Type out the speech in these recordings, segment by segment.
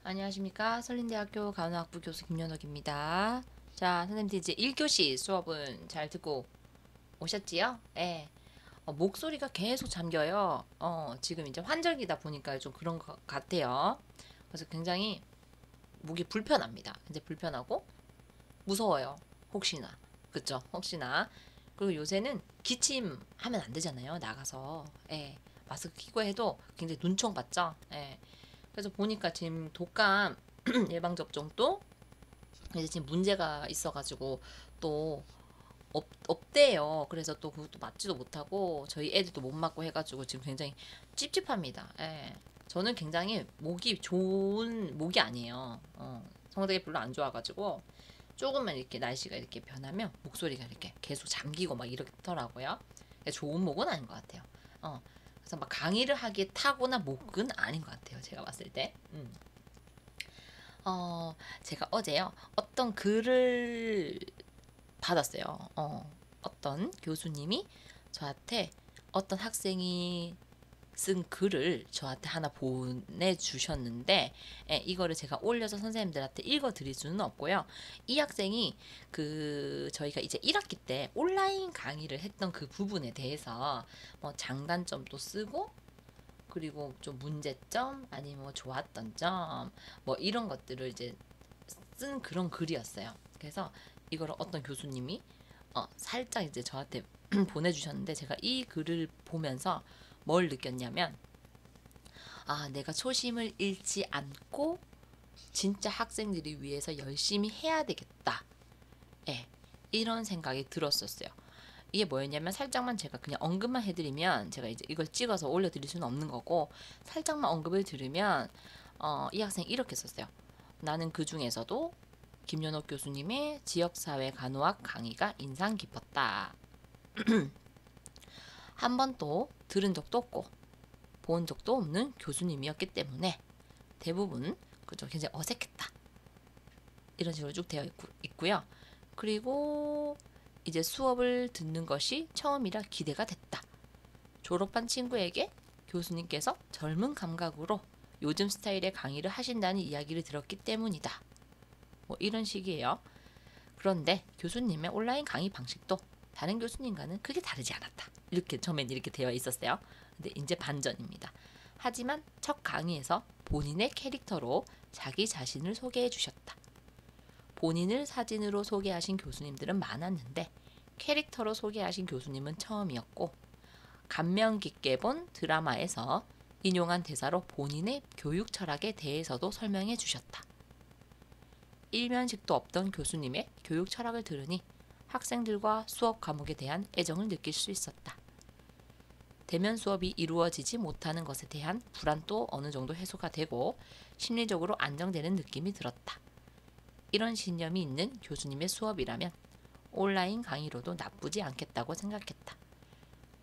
안녕하십니까. 설린대학교 간호학부 교수 김연옥입니다. 자, 선생님들 이제 1교시 수업은 잘 듣고 오셨지요? 예. 목소리가 계속 잠겨요. 지금 이제 환절기다 보니까 좀 그런 것 같아요. 그래서 굉장히 목이 불편합니다. 이제 불편하고 무서워요. 혹시나. 그쵸? 혹시나. 그리고 요새는 기침하면 안 되잖아요. 나가서. 예. 마스크 끼고 해도 굉장히 눈총 받죠? 예. 그래서 보니까 지금 독감 예방접종도 이제 지금 문제가 있어가지고 또 없대요. 그래서 또 그것도 맞지도 못하고 저희 애들도 못 맞고 해가지고 지금 굉장히 찝찝합니다. 예. 저는 굉장히 목이 좋은 목이 아니에요. 성대가 별로 안 좋아가지고 조금만 이렇게 날씨가 이렇게 변하면 목소리가 이렇게 계속 잠기고 막 이렇더라고요. 좋은 목은 아닌 것 같아요. 그래서 막 강의를 하기에 타고난 목은 아닌 것 같아요. 제가 봤을 때. 제가 어제요. 어떤 글을 받았어요. 어떤 교수님이 저한테 어떤 학생이 쓴 글을 저한테 하나 보내주셨는데 이거를 제가 올려서 선생님들한테 읽어드릴 수는 없고요. 이 학생이 저희가 이제 1학기 때 온라인 강의를 했던 그 부분에 대해서 뭐 장단점도 쓰고 그리고 좀 문제점 아니면 뭐 좋았던 점 뭐 이런 것들을 이제 쓴 그런 글이었어요. 그래서 이거를 어떤 교수님이 살짝 이제 저한테 보내주셨는데 제가 이 글을 보면서 뭘 느꼈냐면 내가 초심을 잃지 않고 진짜 학생들이 위해서 열심히 해야 되겠다. 예, 이런 생각이 들었었어요. 이게 뭐였냐면 살짝만 제가 그냥 언급만 해드리면 제가 이제 이걸 찍어서 올려드릴 수는 없는 거고 살짝만 언급을 들으면 이 학생이 이렇게 썼어요. 나는 그 중에서도 김연옥 교수님의 지역사회 간호학 강의가 인상 깊었다. 한 번도 들은 적도 없고 본 적도 없는 교수님이었기 때문에 대부분 그죠 굉장히 어색했다. 이런 식으로 쭉 되어 있고요. 그리고 이제 수업을 듣는 것이 처음이라 기대가 됐다. 졸업한 친구에게 교수님께서 젊은 감각으로 요즘 스타일의 강의를 하신다는 이야기를 들었기 때문이다. 뭐 이런 식이에요. 그런데 교수님의 온라인 강의 방식도 다른 교수님과는 크게 다르지 않았다. 이렇게 처음엔 이렇게 되어 있었어요. 근데 이제 반전입니다. 하지만 첫 강의에서 본인의 캐릭터로 자기 자신을 소개해 주셨다. 본인을 사진으로 소개하신 교수님들은 많았는데 캐릭터로 소개하신 교수님은 처음이었고 감명 깊게 본 드라마에서 인용한 대사로 본인의 교육 철학에 대해서도 설명해 주셨다. 일면식도 없던 교수님의 교육 철학을 들으니 학생들과 수업 과목에 대한 애정을 느낄 수 있었다. 대면 수업이 이루어지지 못하는 것에 대한 불안도 어느 정도 해소가 되고 심리적으로 안정되는 느낌이 들었다. 이런 신념이 있는 교수님의 수업이라면 온라인 강의로도 나쁘지 않겠다고 생각했다.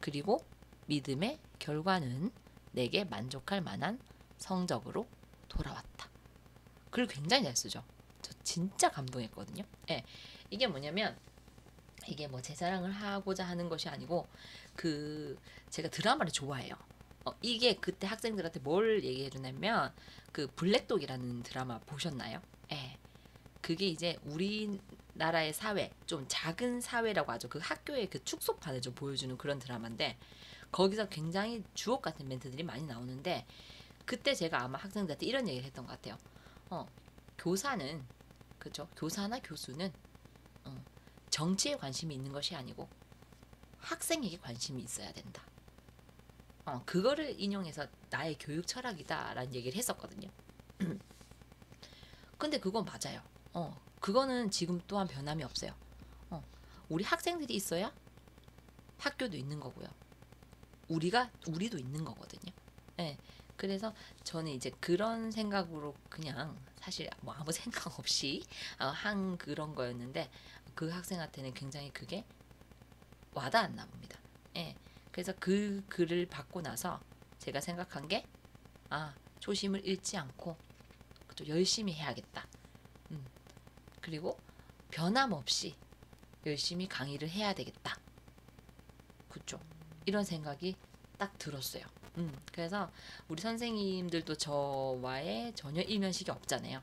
그리고 믿음의 결과는 내게 만족할 만한 성적으로 돌아왔다. 글을 굉장히 잘 쓰죠. 저 진짜 감동했거든요. 예, 이게 뭐냐면 이게 뭐 제 자랑을 하고자 하는 것이 아니고 제가 드라마를 좋아해요. 이게 그때 학생들한테 뭘 얘기해 주냐면 그 블랙독이라는 드라마 보셨나요? 예. 그게 이제 우리나라의 사회, 좀 작은 사회라고 하죠. 그 학교의 그 축소판을 좀 보여주는 그런 드라마인데 거기서 굉장히 주옥 같은 멘트들이 많이 나오는데 그때 제가 아마 학생들한테 이런 얘기를 했던 것 같아요. 교사는 그죠? 교사나 교수는 정치에 관심이 있는 것이 아니고 학생에게 관심이 있어야 된다. 그거를 인용해서 나의 교육 철학이다라는 얘기를 했었거든요. 근데 그건 맞아요. 그거는 지금 또한 변함이 없어요. 우리 학생들이 있어야 학교도 있는 거고요. 우리도 있는 거거든요. 네. 그래서 저는 이제 그런 생각으로 그냥 사실 뭐 아무 생각 없이 한 그런 거였는데 그 학생한테는 굉장히 그게 와닿았나 봅니다. 예. 그래서 그 글을 받고 나서 제가 생각한 게 초심을 잃지 않고 또 열심히 해야겠다. 그리고 변함없이 열심히 강의를 해야 되겠다. 그죠? 이런 생각이 딱 들었어요. 그래서 우리 선생님들도 저와의 전혀 일면식이 없잖아요.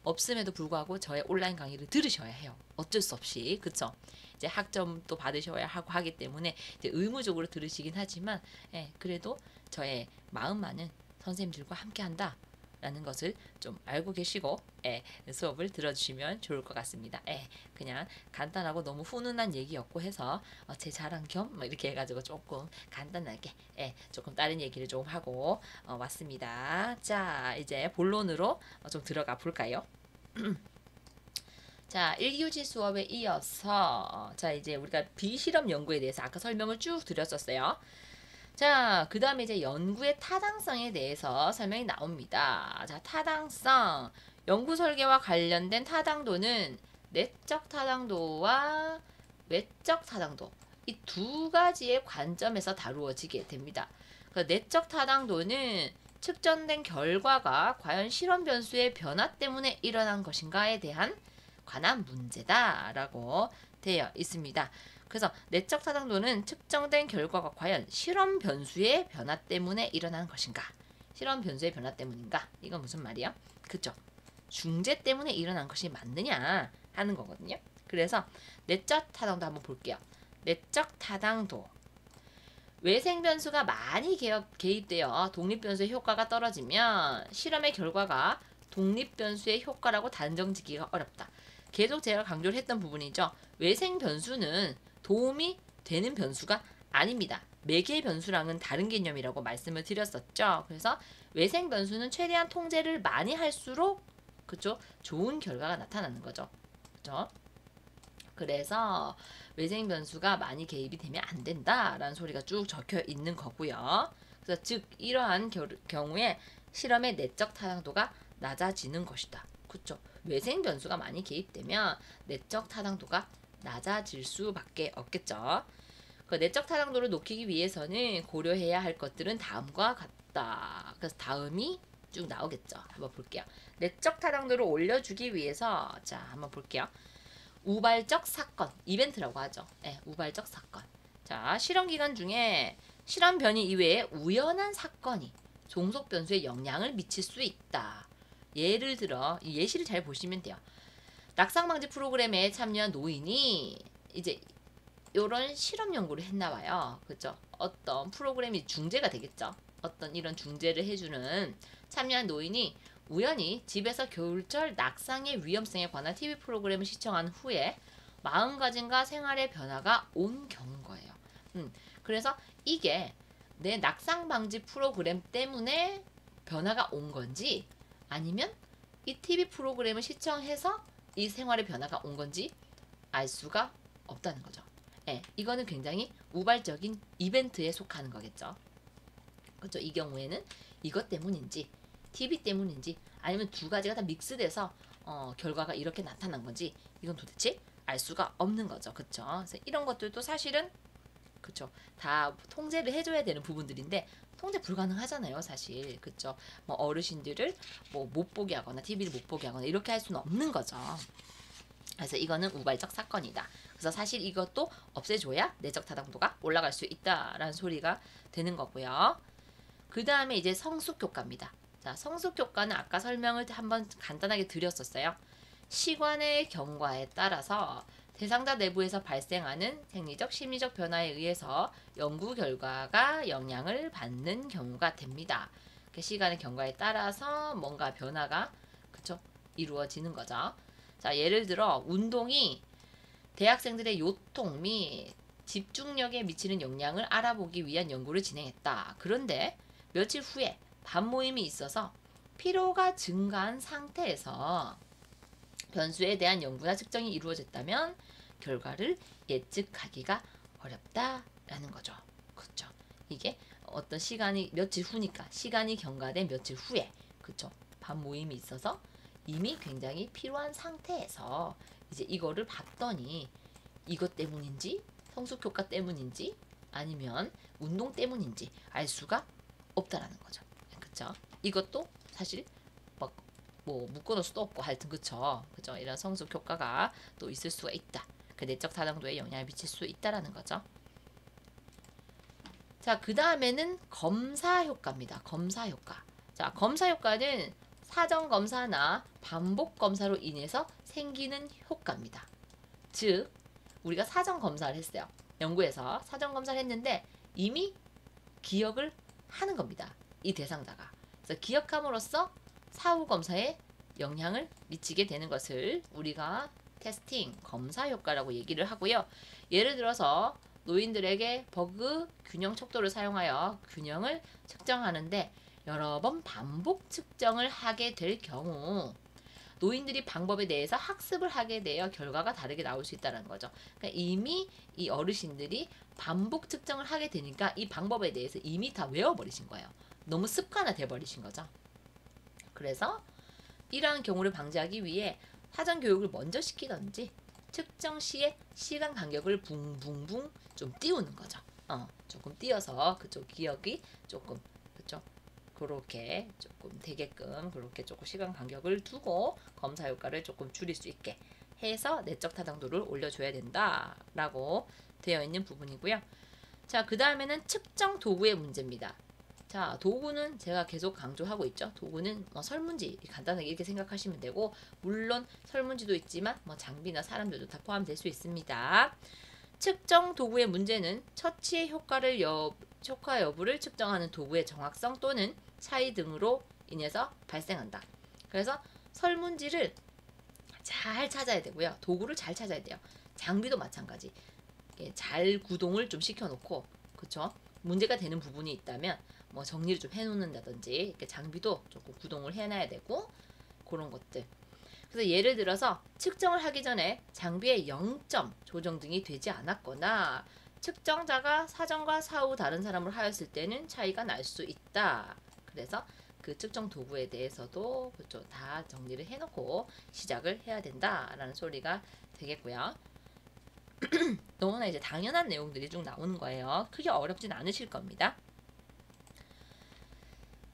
없음에도 불구하고 저의 온라인 강의를 들으셔야 해요. 어쩔 수 없이. 그쵸? 이제 학점도 받으셔야 하고 하기 때문에 이제 의무적으로 들으시긴 하지만, 예, 그래도 저의 마음만은 선생님들과 함께 한다. 라는 것을 좀 알고 계시고, 예, 수업을 들어주시면 좋을 것 같습니다. 예, 그냥 간단하고 너무 훈훈한 얘기였고 해서 제 자랑 겸 이렇게 해가지고 조금 간단하게, 예, 조금 다른 얘기를 좀 하고 왔습니다. 자, 이제 본론으로 좀 들어가 볼까요? 자, 1교시 수업에 이어서 자, 이제 우리가 비실험 연구에 대해서 아까 설명을 쭉 드렸었어요. 자, 그 다음에 이제 연구의 타당성에 대해서 설명이 나옵니다. 자, 타당성. 연구 설계와 관련된 타당도는 내적 타당도와 외적 타당도. 이 두 가지의 관점에서 다루어지게 됩니다. 그 내적 타당도는 측정된 결과가 과연 실험 변수의 변화 때문에 일어난 것인가에 대한 관한 문제다라고 되어 있습니다. 그래서 내적 타당도는 측정된 결과가 과연 실험 변수의 변화 때문에 일어나는 것인가? 실험 변수의 변화 때문인가? 이건 무슨 말이야? 그죠? 중재 때문에 일어난 것이 맞느냐 하는 거거든요. 그래서 내적 타당도 한번 볼게요. 내적 타당도. 외생 변수가 많이 개입되어 독립 변수의 효과가 떨어지면 실험의 결과가 독립 변수의 효과라고 단정짓기가 어렵다. 계속 제가 강조를 했던 부분이죠. 외생 변수는 도움이 되는 변수가 아닙니다. 매개 변수랑은 다른 개념이라고 말씀을 드렸었죠. 그래서 외생 변수는 최대한 통제를 많이 할수록 그죠? 좋은 결과가 나타나는 거죠. 그죠? 그래서 외생 변수가 많이 개입이 되면 안 된다라는 소리가 쭉 적혀 있는 거고요. 그래서 즉 이러한 경우에 실험의 내적 타당도가 낮아지는 것이다. 그렇죠? 외생 변수가 많이 개입되면 내적 타당도가 낮아질 수밖에 없겠죠. 그 내적 타당도를 높이기 위해서는 고려해야 할 것들은 다음과 같다. 그래서 다음이 쭉 나오겠죠. 한번 볼게요. 내적 타당도를 올려주기 위해서 자 한번 볼게요. 우발적 사건, 이벤트라고 하죠. 네, 우발적 사건. 자, 실험 기간 중에 실험 변이 이외에 우연한 사건이 종속 변수에 영향을 미칠 수 있다. 예를 들어 이 예시를 잘 보시면 돼요. 낙상 방지 프로그램에 참여한 노인이 이제 이런 실험 연구를 했나 봐요. 그죠? 어떤 프로그램이 중재가 되겠죠. 어떤 이런 중재를 해주는 참여한 노인이 우연히 집에서 겨울철 낙상의 위험성에 관한 TV 프로그램을 시청한 후에 마음가짐과 생활의 변화가 온 경우인 거예요. 그래서 이게 내 낙상 방지 프로그램 때문에 변화가 온 건지 아니면 이 TV 프로그램을 시청해서 이 생활의 변화가 온 건지 알 수가 없다는 거죠. 예, 이거는 굉장히 우발적인 이벤트에 속하는 거겠죠. 그렇죠? 이 경우에는 이것 때문인지 TV 때문인지 아니면 두 가지가 다 믹스돼서 결과가 이렇게 나타난 건지 이건 도대체 알 수가 없는 거죠. 그렇죠? 그래서 이런 것들도 사실은 그렇죠. 다 통제를 해줘야 되는 부분들인데 통제 불가능하잖아요, 사실. 그렇죠? 뭐 어르신들을 뭐 못 보게 하거나 TV를 못 보게 하거나 이렇게 할 수는 없는 거죠. 그래서 이거는 우발적 사건이다. 그래서 사실 이것도 없애줘야 내적 타당도가 올라갈 수 있다라는 소리가 되는 거고요. 그 다음에 이제 성숙 효과입니다. 자, 성숙 효과는 아까 설명을 한번 간단하게 드렸었어요. 시관의 경과에 따라서 대상자 내부에서 발생하는 생리적, 심리적 변화에 의해서 연구 결과가 영향을 받는 경우가 됩니다. 시간의 경과에 따라서 뭔가 변화가 그쵸? 이루어지는 거죠. 자, 예를 들어 운동이 대학생들의 요통 및 집중력에 미치는 영향을 알아보기 위한 연구를 진행했다. 그런데 며칠 후에 반모임이 있어서 피로가 증가한 상태에서 변수에 대한 연구나 측정이 이루어졌다면 결과를 예측하기가 어렵다라는 거죠. 그렇죠? 이게 어떤 시간이 며칠 후니까 시간이 경과된 며칠 후에 그렇죠? 반모임이 있어서 이미 굉장히 피로한 상태에서 이제 이거를 봤더니 이것 때문인지 성숙 효과 때문인지 아니면 운동 때문인지 알 수가 없다라는 거죠. 그렇죠? 이것도 사실 막 뭐 묶어놓을 수도 없고 하여튼 그쵸? 그죠? 이런 성숙 효과가 또 있을 수가 있다. 그 내적 타당도에 영향을 미칠 수 있다라는 거죠. 자, 그 다음에는 검사 효과입니다. 검사 효과. 자, 검사 효과는 사전 검사나 반복 검사로 인해서 생기는 효과입니다. 즉, 우리가 사전 검사를 했어요. 연구에서 사전 검사를 했는데 이미 기억을 하는 겁니다. 이 대상자가. 그래서 기억함으로써 사후 검사에 영향을 미치게 되는 것을 우리가 테스팅, 검사 효과라고 얘기를 하고요. 예를 들어서 노인들에게 버그 균형 척도를 사용하여 균형을 측정하는데 여러 번 반복 측정을 하게 될 경우 노인들이 방법에 대해서 학습을 하게 되어 결과가 다르게 나올 수 있다는 거죠. 그러니까 이미 이 어르신들이 반복 측정을 하게 되니까 이 방법에 대해서 이미 다 외워버리신 거예요. 너무 습관화돼 버리신 거죠. 그래서 이러한 경우를 방지하기 위해 사전 교육을 먼저 시키던지 측정 시에 시간 간격을 붕붕붕 좀 띄우는 거죠. 조금 띄어서 그쪽 기억이 조금 그쪽 그렇게 조금 되게끔 그렇게 조금 시간 간격을 두고 검사 효과를 조금 줄일 수 있게 해서 내적 타당도를 올려줘야 된다라고 되어 있는 부분이고요. 자, 그 다음에는 측정 도구의 문제입니다. 자, 도구는 제가 계속 강조하고 있죠. 도구는 설문지 간단하게 이렇게 생각하시면 되고 물론 설문지도 있지만 장비나 사람들도 다 포함될 수 있습니다. 측정 도구의 문제는 처치의 효과 여부를 측정하는 도구의 정확성 또는 차이 등으로 인해서 발생한다. 그래서 설문지를 잘 찾아야 되고요. 도구를 잘 찾아야 돼요. 장비도 마찬가지. 잘 구동을 좀 시켜놓고, 그쵸? 문제가 되는 부분이 있다면 정리를 좀 해놓는다든지 이렇게 장비도 조금 구동을 해놔야 되고 그런 것들. 그래서 예를 들어서 측정을 하기 전에 장비의 0점 조정 등이 되지 않았거나 측정자가 사전과 사후 다른 사람을 하였을 때는 차이가 날 수 있다. 그래서 그 측정 도구에 대해서도 그쵸, 다 정리를 해놓고 시작을 해야 된다라는 소리가 되겠고요. 너무나 이제 당연한 내용들이 쭉 나오는 거예요. 크게 어렵진 않으실 겁니다.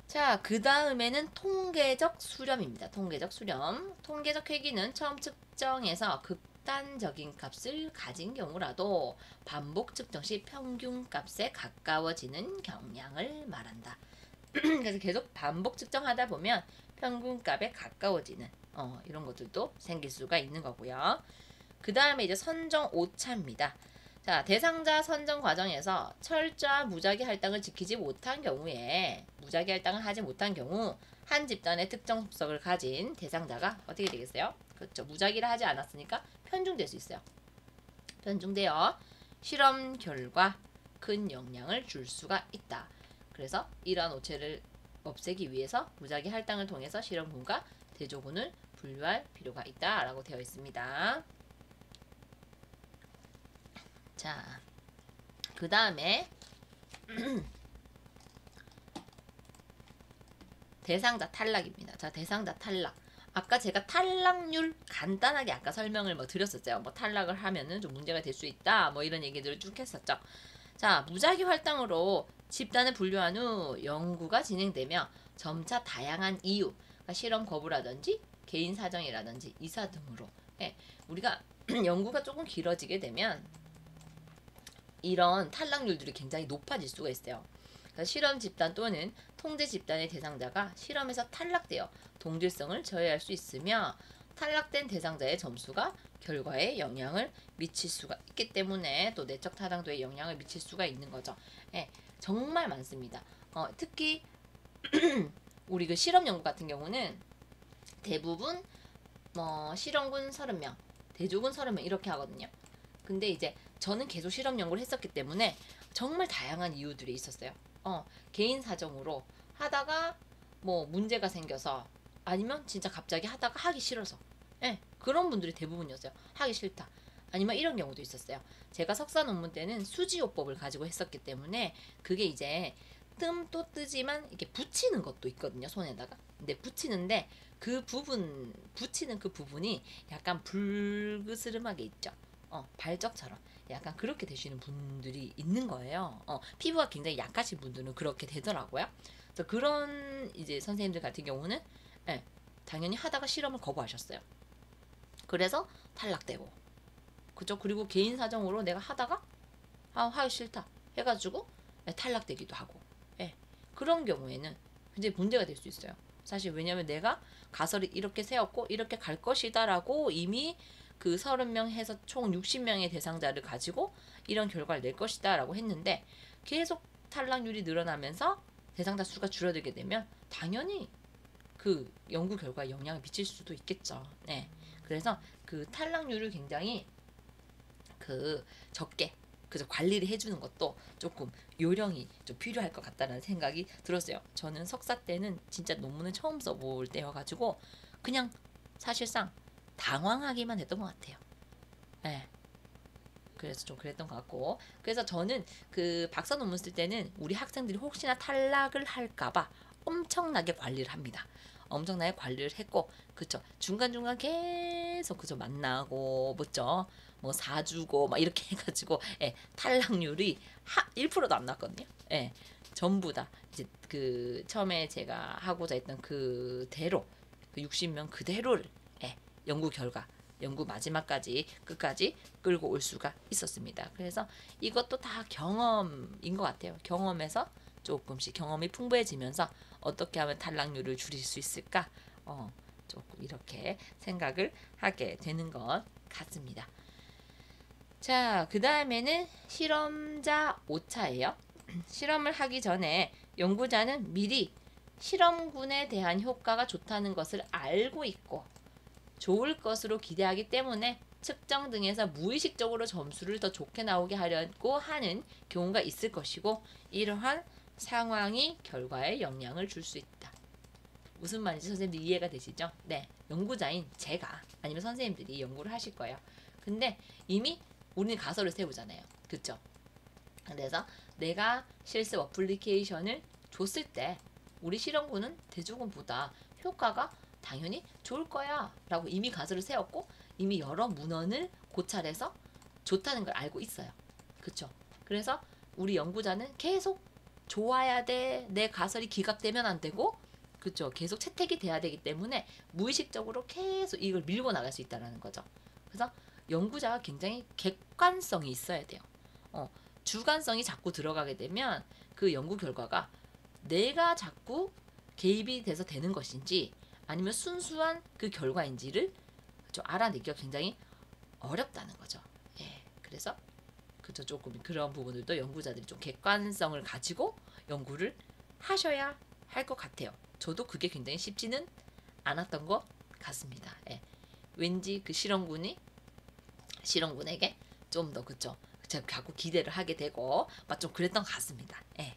자, 그 다음에는 통계적 수렴입니다. 통계적 수렴. 통계적 회귀는 처음 측정에서 극단적인 값을 가진 경우라도 반복 측정 시 평균 값에 가까워지는 경향을 말한다. 그래서 계속 반복 측정하다 보면 평균 값에 가까워지는 이런 것들도 생길 수가 있는 거고요. 그 다음에 이제 선정 오차입니다. 자, 대상자 선정 과정에서 철저한 무작위 할당을 지키지 못한 경우에 무작위 할당을 하지 못한 경우 한 집단의 특정 속성을 가진 대상자가 어떻게 되겠어요? 그렇죠. 무작위를 하지 않았으니까 편중될 수 있어요. 편중되어 실험 결과 큰 영향을 줄 수가 있다. 그래서 이러한 오차를 없애기 위해서 무작위 할당을 통해서 실험군과 대조군을 분류할 필요가 있다라고 되어 있습니다. 자, 그 다음에 대상자 탈락입니다. 자, 대상자 탈락. 아까 제가 탈락률 간단하게 아까 설명을 드렸었죠. 탈락을 하면은 좀 문제가 될 수 있다. 이런 얘기들을 쭉 했었죠. 자, 무작위 할당으로 집단을 분류한 후 연구가 진행되며 점차 다양한 이유, 그러니까 실험 거부라든지 개인 사정이라든지 이사 등으로 우리가 연구가 조금 길어지게 되면 이런 탈락률들이 굉장히 높아질 수가 있어요. 그러니까 실험 집단 또는 통제 집단의 대상자가 실험에서 탈락되어 동질성을 저해할 수 있으며 탈락된 대상자의 점수가 결과에 영향을 미칠 수가 있기 때문에 또 내적 타당도에 영향을 미칠 수가 있는 거죠. 정말 많습니다. 특히 우리 그 실험 연구 같은 경우는 대부분 실험군 30명, 대조군 30명 이렇게 하거든요. 근데 이제 저는 계속 실험 연구를 했었기 때문에 정말 다양한 이유들이 있었어요. 개인 사정으로 하다가 문제가 생겨서 아니면 진짜 갑자기 하다가 하기 싫어서 그런 분들이 대부분이었어요. 하기 싫다. 아니면 이런 경우도 있었어요. 제가 석사 논문 때는 수지요법을 가지고 했었기 때문에 그게 이제 뜸도 뜨지만 이렇게 붙이는 것도 있거든요. 손에다가. 근데 붙이는데 붙이는 그 부분이 약간 불그스름하게 있죠. 발적처럼 약간 그렇게 되시는 분들이 있는 거예요. 피부가 굉장히 약하신 분들은 그렇게 되더라고요. 그래서 그런 이제 선생님들 같은 경우는 당연히 하다가 실험을 거부하셨어요. 그래서 탈락되고, 그죠? 그리고 개인 사정으로 내가 하다가 하기 싫다 해가지고 탈락되기도 하고, 예. 그런 경우에는 굉장히 문제가 될 수 있어요. 사실 왜냐면 내가 가설이 이렇게 세웠고 이렇게 갈 것이다라고 이미 그 30명 해서 총 60명의 대상자를 가지고 이런 결과를 낼 것이다라고 했는데 계속 탈락률이 늘어나면서 대상자 수가 줄어들게 되면 당연히 그 연구 결과에 영향을 미칠 수도 있겠죠. 네. 그래서 그 탈락률을 굉장히 그 적게 그래서 관리를 해주는 것도 조금 요령이 좀 필요할 것 같다는 생각이 들었어요. 저는 석사 때는 진짜 논문을 처음 써볼 때여가지고 그냥 사실상 당황하기만 했던 것 같아요. 네. 그래서 좀 그랬던 것 같고, 그래서 저는 그 박사 논문 쓸 때는 우리 학생들이 혹시나 탈락을 할까봐 엄청나게 관리를 합니다. 엄청나게 관리를 했고, 그쵸, 중간중간 계속 그죠, 만나고 뭐죠, 뭐 사주고 막 이렇게 해가지고, 예, 탈락률이 1%도 안 났거든요. 예, 전부 다 이제 그 처음에 제가 하고자 했던 그대로 그 60명 그대로를, 예, 연구 결과 연구 마지막까지 끝까지 끌고 올 수가 있었습니다. 그래서 이것도 다 경험인 것 같아요. 경험에서 조금씩 경험이 풍부해지면서 어떻게 하면 탈락률을 줄일 수 있을까? 조금 이렇게 생각을 하게 되는 것 같습니다. 자, 그 다음에는 실험자 5차예요. 실험을 하기 전에 연구자는 미리 실험군에 대한 효과가 좋다는 것을 알고 있고 좋을 것으로 기대하기 때문에 측정 등에서 무의식적으로 점수를 더 좋게 나오게 하려고 하는 경우가 있을 것이고 이러한 상황이 결과에 영향을 줄 수 있다. 무슨 말인지 선생님들 이해가 되시죠? 네, 연구자인 제가 아니면 선생님들이 연구를 하실 거예요. 근데 이미 우리는 가설을 세우잖아요. 그쵸? 그래서 내가 실습 어플리케이션을 줬을 때 우리 실험군은 대조군보다 효과가 당연히 좋을 거야 라고 이미 가설을 세웠고 이미 여러 문헌을 고찰해서 좋다는 걸 알고 있어요. 그쵸? 그래서 우리 연구자는 계속 좋아야 돼. 내 가설이 기각되면 안 되고, 그쵸? 계속 채택이 돼야 되기 때문에 무의식적으로 계속 이걸 밀고 나갈 수 있다는 거죠. 그래서 연구자가 굉장히 객관성이 있어야 돼요. 주관성이 자꾸 들어가게 되면 그 연구 결과가 내가 자꾸 개입이 돼서 되는 것인지 아니면 순수한 그 결과인지를 좀 알아내기가 굉장히 어렵다는 거죠. 예, 그래서 그저 조금 그런 부분들도 연구자들이 좀 객관성을 가지고 연구를 하셔야 할 것 같아요. 저도 그게 굉장히 쉽지는 않았던 것 같습니다. 예, 왠지 그 실험군에게 좀 더 그쵸, 제가 자꾸 기대를 하게 되고 막 좀 그랬던 것 같습니다. 예.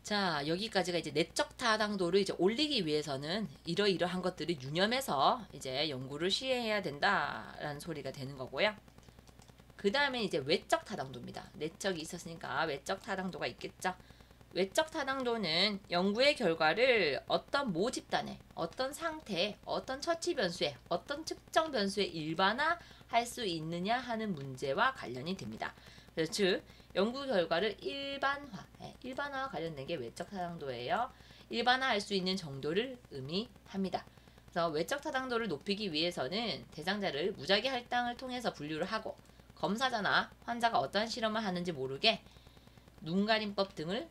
자, 여기까지가 이제 내적 타당도를 이제 올리기 위해서는 이러이러한 것들을 유념해서 이제 연구를 시행해야 된다라는 소리가 되는 거고요. 그 다음에 이제 외적 타당도입니다. 내적이 있었으니까 외적 타당도가 있겠죠. 외적 타당도는 연구의 결과를 어떤 모집단에, 어떤 상태에, 어떤 처치 변수에, 어떤 특정 변수에 일반화할 수 있느냐 하는 문제와 관련이 됩니다. 그래서 즉 연구 결과를 일반화와 관련된 게 외적 타당도예요. 일반화할 수 있는 정도를 의미합니다. 그래서 외적 타당도를 높이기 위해서는 대상자를 무작위 할당을 통해서 분류를 하고 검사자나 환자가 어떠한 실험을 하는지 모르게 눈가림법 등을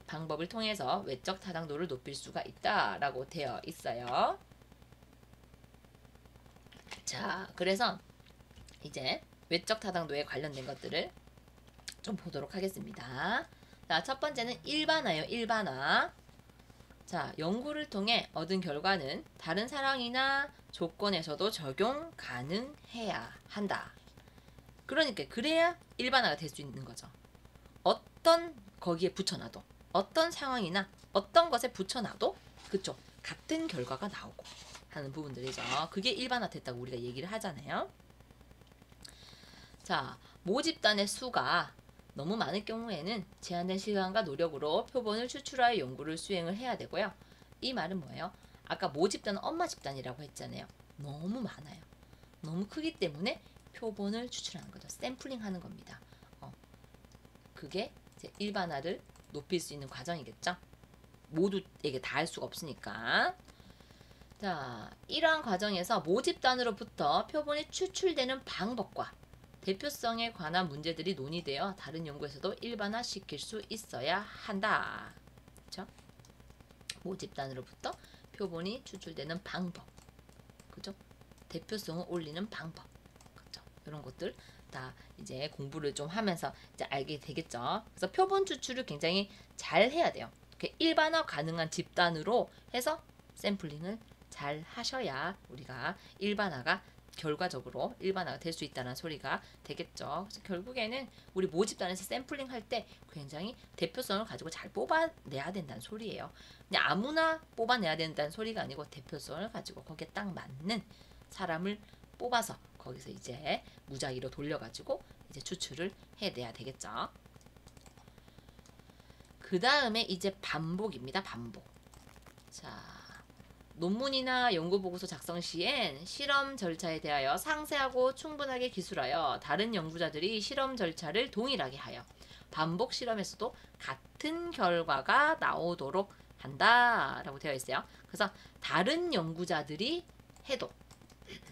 방법을 통해서 외적 타당도를 높일 수가 있다라고 되어 있어요. 자, 그래서 이제 외적 타당도에 관련된 것들을 좀 보도록 하겠습니다. 자, 첫 번째는 일반화예요. 일반화. 자, 연구를 통해 얻은 결과는 다른 상황이나 조건에서도 적용 가능해야 한다. 그러니까 그래야 일반화가 될 수 있는 거죠. 어떤 거기에 붙여놔도 어떤 상황이나 어떤 것에 붙여놔도 그쵸, 같은 결과가 나오고 하는 부분들이죠. 그게 일반화 됐다고 우리가 얘기를 하잖아요. 자, 모집단의 수가 너무 많을 경우에는 제한된 시간과 노력으로 표본을 추출하여 연구를 수행을 해야 되고요. 이 말은 뭐예요? 아까 모집단은 엄마 집단이라고 했잖아요. 너무 많아요. 너무 크기 때문에 표본을 추출하는 거죠. 샘플링 하는 겁니다. 그게 이제 일반화를 높일 수 있는 과정이겠죠. 모두에게 다 할 수가 없으니까. 자, 이러한 과정에서 모집단으로부터 표본이 추출되는 방법과 대표성에 관한 문제들이 논의되어 다른 연구에서도 일반화시킬 수 있어야 한다. 그렇죠? 모집단으로부터 표본이 추출되는 방법, 그죠? 대표성을 올리는 방법, 그죠? 이런 것들 다 이제 공부를 좀 하면서 이제 알게 되겠죠. 그래서 표본 추출을 굉장히 잘 해야 돼요. 일반화 가능한 집단으로 해서 샘플링을 잘 하셔야 우리가 결과적으로 일반화가 될 수 있다는 소리가 되겠죠. 그래서 결국에는 우리 모집단에서 샘플링 할 때 굉장히 대표성을 가지고 잘 뽑아내야 된다는 소리예요. 그냥 아무나 뽑아내야 된다는 소리가 아니고 대표성을 가지고 거기에 딱 맞는 사람을 뽑아서 거기서 이제 무작위로 돌려가지고 이제 추출을 해내야 되겠죠. 그 다음에 이제 반복입니다. 반복. 자, 논문이나 연구보고서 작성 시엔 실험 절차에 대하여 상세하고 충분하게 기술하여 다른 연구자들이 실험 절차를 동일하게 하여 반복 실험에서도 같은 결과가 나오도록 한다라고 되어 있어요. 그래서 다른 연구자들이 해도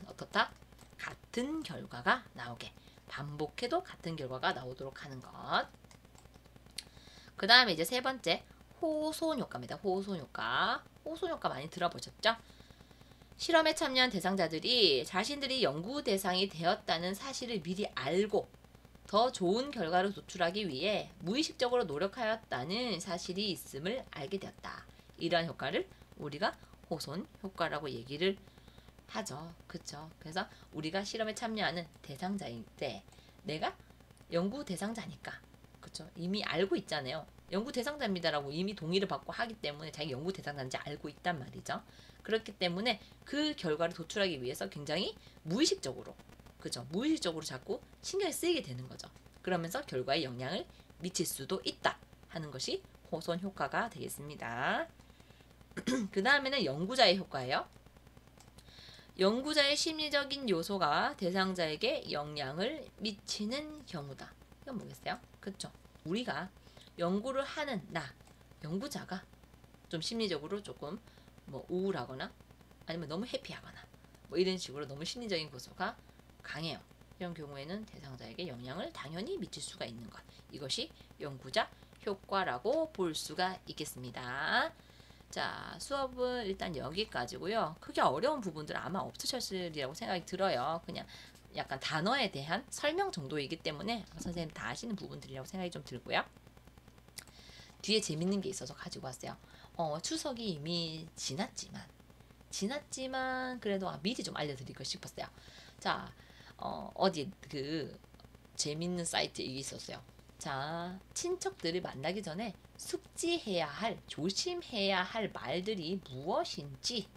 어떻다? 같은 결과가 나오게 반복해도 같은 결과가 나오도록 하는 것. 그 다음에 이제 세 번째 호손 효과입니다. 호손 효과. 호손 효과 많이 들어보셨죠? 실험에 참여한 대상자들이 자신들이 연구 대상이 되었다는 사실을 미리 알고 더 좋은 결과를 도출하기 위해 무의식적으로 노력하였다는 사실이 있음을 알게 되었다. 이러한 효과를 우리가 호손 효과라고 얘기를 하죠. 그쵸? 그래서 우리가 실험에 참여하는 대상자일 때 내가 연구 대상자니까 그쵸? 이미 알고 있잖아요. 연구 대상자입니다라고 이미 동의를 받고 하기 때문에 자기 연구 대상자인지 알고 있단 말이죠. 그렇기 때문에 그 결과를 도출하기 위해서 굉장히 무의식적으로 그죠? 무의식적으로 자꾸 신경을 쓰이게 되는 거죠. 그러면서 결과에 영향을 미칠 수도 있다 하는 것이 호손 효과가 되겠습니다. 그 다음에는 연구자의 효과예요. 연구자의 심리적인 요소가 대상자에게 영향을 미치는 경우다. 이건 뭐겠어요? 그쵸? 우리가 연구를 하는 연구자가 좀 심리적으로 조금 뭐 우울하거나 아니면 너무 해피하거나 뭐 이런 식으로 너무 심리적인 요소가 강해요. 이런 경우에는 대상자에게 영향을 당연히 미칠 수가 있는 것. 이것이 연구자 효과라고 볼 수가 있겠습니다. 자, 수업은 일단 여기까지고요. 크게 어려운 부분들은 아마 없으셨으리라고 생각이 들어요. 그냥 약간 단어에 대한 설명 정도이기 때문에 선생님 다 아시는 부분들이라고 생각이 좀 들고요. 뒤에 재밌는 게 있어서 가지고 왔어요. 추석이 이미 지났지만 그래도 미리 좀 알려드리고 싶었어요. 자, 어디 그 재밌는 사이트에 이게 있었어요. 자, 친척들을 만나기 전에 조심해야 할 말들이 무엇인지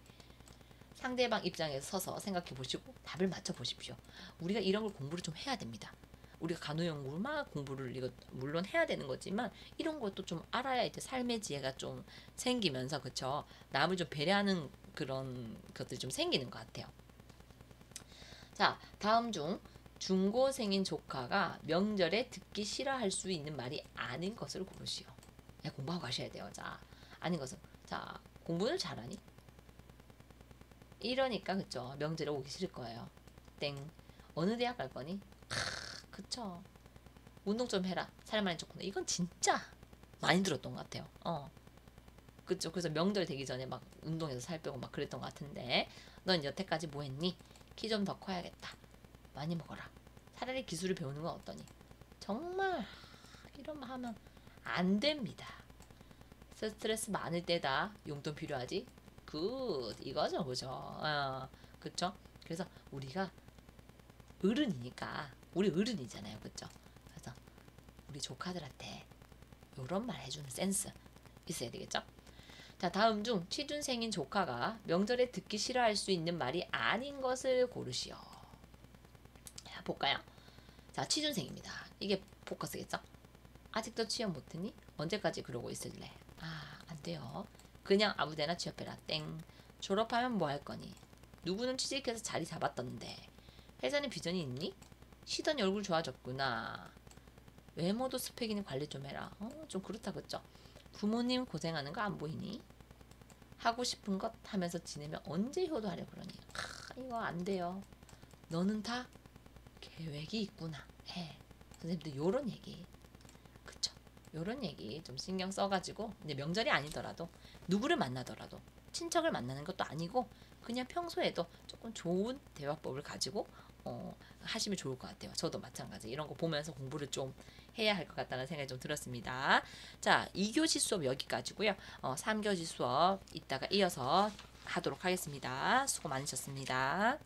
상대방 입장에서 서서 생각해 보시고 답을 맞춰 보십시오. 우리가 이런 걸 공부를 좀 해야 됩니다. 우리가 간호연구를 막 공부를 이거 물론 해야 되는 거지만 이런 것도 좀 알아야 이제 삶의 지혜가 좀 생기면서 그쵸? 남을 좀 배려하는 그런 것들이 좀 생기는 것 같아요. 자, 다음 중 중고생인 조카가 명절에 듣기 싫어할 수 있는 말이 아닌 것을 고르시오. 공부하고 가셔야 돼요. 자, 아닌 것은 자, 공부를 잘하니? 이러니까 그쵸? 명절에 오기 싫을 거예요. 땡. 어느 대학 갈 거니? 그쵸? 운동 좀 해라. 살 많이 쪘구나. 이건 진짜 많이 들었던 것 같아요. 그쵸? 그래서 명절 되기 전에 막 운동해서 살 빼고 막 그랬던 것 같은데 넌 여태까지 뭐 했니? 키 좀 더 커야겠다. 많이 먹어라. 차라리 기술을 배우는 건 어떠니? 정말 이런 말 하면 안 됩니다. 스트레스 많을 때다 용돈 필요하지? 굿 이거죠 그죠? 그쵸? 그래서 우리가 우리 어른이잖아요 그쵸? 그래서 우리 조카들한테 이런 말 해주는 센스 있어야 되겠죠? 자, 다음 중 취준생인 조카가 명절에 듣기 싫어할 수 있는 말이 아닌 것을 고르시오. 자, 볼까요? 자, 취준생입니다. 이게 포커스겠죠? 아직도 취업 못했니? 언제까지 그러고 있을래? 안 돼요. 그냥 아무데나 취업해라. 땡. 졸업하면 뭐 할 거니? 누구는 취직해서 자리 잡았던데. 회사는 비전이 있니? 시더니 얼굴 좋아졌구나. 외모도 스펙이니 관리 좀 해라. 좀 그렇다 그죠? 부모님 고생하는 거 안 보이니? 하고 싶은 것 하면서 지내면 언제 효도하려 그러니? 이거 안 돼요. 너는 다 계획이 있구나. 예. 선생님들 요런 얘기. 그쵸? 요런 얘기 좀 신경 써가지고 이제 명절이 아니더라도 누구를 만나더라도 친척을 만나는 것도 아니고 그냥 평소에도 조금 좋은 대화법을 가지고 하시면 좋을 것 같아요. 저도 마찬가지 이런 거 보면서 공부를 좀 해야 할 것 같다는 생각이 좀 들었습니다. 자, 2교시 수업 여기까지고요. 3교시 수업 이따가 이어서 하도록 하겠습니다. 수고 많으셨습니다.